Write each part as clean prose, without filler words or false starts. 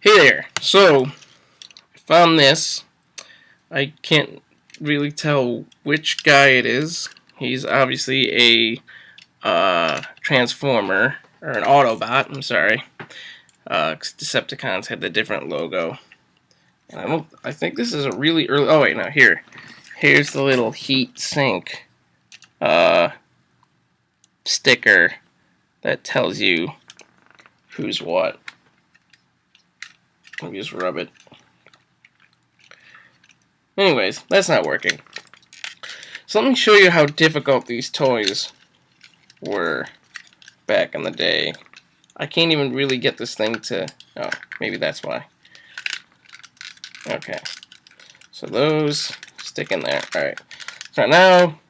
Hey there. So, I found this. I can't really tell which guy it is. He's obviously a transformer or an Autobot. I'm sorry. 'Cause Decepticons had the different logo. And I think this is a really early. Oh wait, no. Here's the little heat sink sticker that tells you who's what. Let me just rub it. Anyways, that's not working. So let me show you how difficult these toys were back in the day. I can't even really get this thing to... Oh, maybe that's why. Okay. So those stick in there. Alright. So now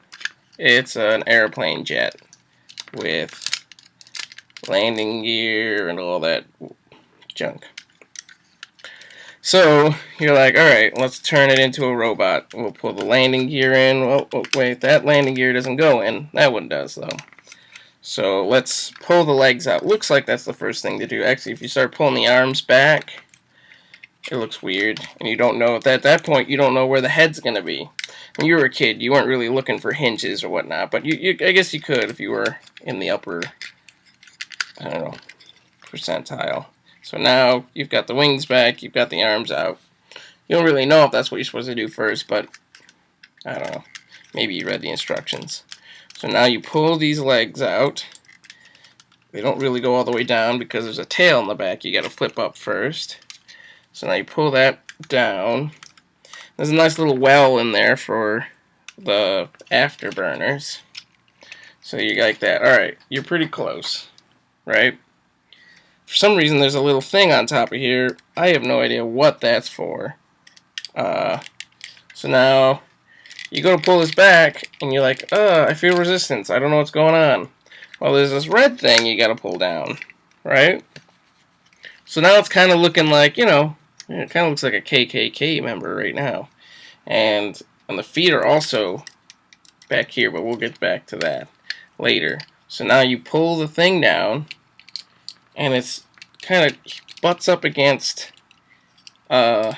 it's an airplane jet with landing gear and all that junk. So you're like, alright, let's turn it into a robot. We'll pull the landing gear in. Oh, wait, that landing gear doesn't go in. That one does, though. So let's pull the legs out. Looks like that's the first thing to do. Actually, if you start pulling the arms back, it looks weird. And you don't know, at that point, you don't know where the head's going to be. When you were a kid, you weren't really looking for hinges or whatnot. But I guess you could if you were in the upper, I don't know, percentile. So now you've got the wings back, you've got the arms out. You don't really know if that's what you're supposed to do first, but I don't know. Maybe you read the instructions. So now you pull these legs out. They don't really go all the way down because there's a tail in the back. You got to flip up first. So now you pull that down. There's a nice little well in there for the afterburners. So you like that. Alright, you're pretty close, right? For some reason, there's a little thing on top of here. I have no idea what that's for. So now, you go to pull this back, and you're like, I feel resistance. I don't know what's going on. Well, there's this red thing you gotta pull down, right? So now it's kind of looking like, it kind of looks like a KKK member right now. And the feet are also back here, but we'll get back to that later. So now you pull the thing down, and it's kind of butts up against the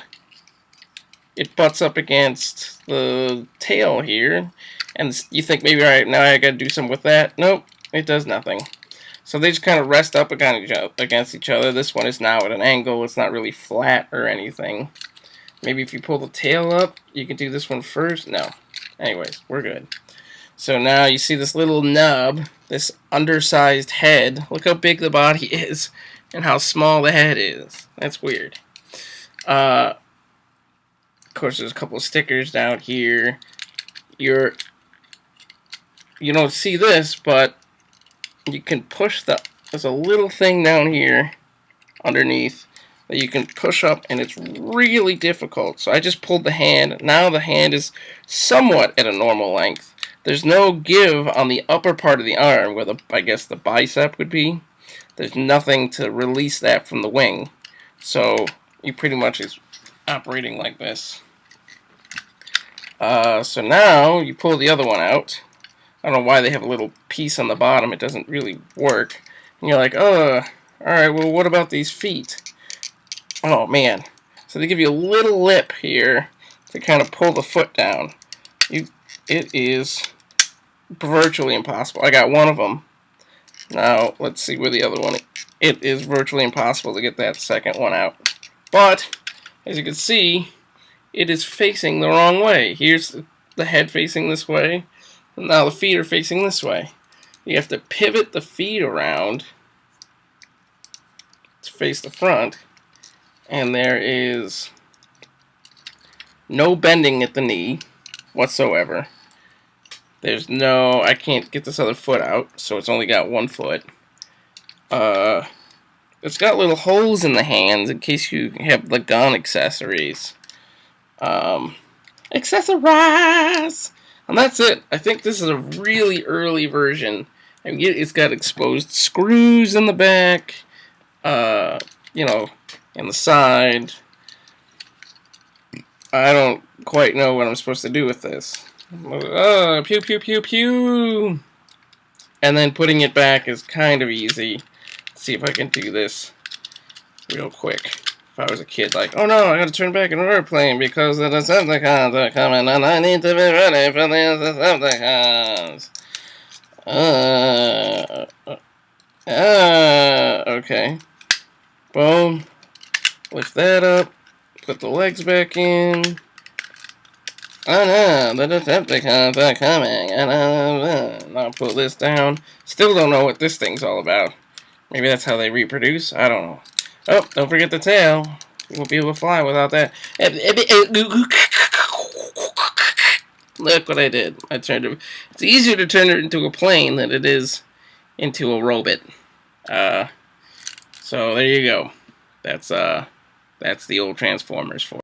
tail here, and you think maybe, alright, now I gotta do something with that. Nope, it does nothing. So they just kind of rest up against each other. This one is now at an angle. It's not really flat or anything. Maybe if you pull the tail up, you can do this one first. No. Anyways, we're good. So now you see this little nub, this undersized head. Look how big the body is and how small the head is. That's weird. Of course, there's a couple of stickers down here. You don't see this, but you can push there's a little thing down here underneath that you can push up, and it's really difficult. So I just pulled the hand. Now the hand is somewhat at a normal length. There's no give on the upper part of the arm where I guess the bicep would be. There's nothing to release that from the wing. So you pretty much is operating like this. So now you pull the other one out. I don't know why they have a little piece on the bottom. It doesn't really work. And you're like, alright, well, what about these feet? Oh, man. So they give you a little lip here to kind of pull the foot down. It is virtually impossible. I got one of them. Now, let's see where the other one is. It is virtually impossible to get that second one out. But, as you can see, it is facing the wrong way. Here's the head facing this way, and now the feet are facing this way. You have to pivot the feet around to face the front, and there is no bending at the knee whatsoever. There's no... I can't get this other foot out, so it's only got one foot. It's got little holes in the hands in case you have the gun accessories. Accessorize! And that's it. I think this is a really early version. I mean, it's got exposed screws in the back, in the side. I don't quite know what I'm supposed to do with this. Pew, pew, pew, pew! And then putting it back is kind of easy. Let's see if I can do this real quick. If I was a kid, like, oh no, I gotta turn back an airplane because the Decepticons are coming and I need to be ready for the Decepticons. Okay. Boom. Lift that up. Put the legs back in. Oh no, the Decepticons are coming. And I'll put this down. Still don't know what this thing's all about. Maybe that's how they reproduce? I don't know. Oh, don't forget the tail. You won't be able to fly without that. Look what I did. I turned it. It's easier to turn it into a plane than it is into a robot. So there you go. That's the old Transformers for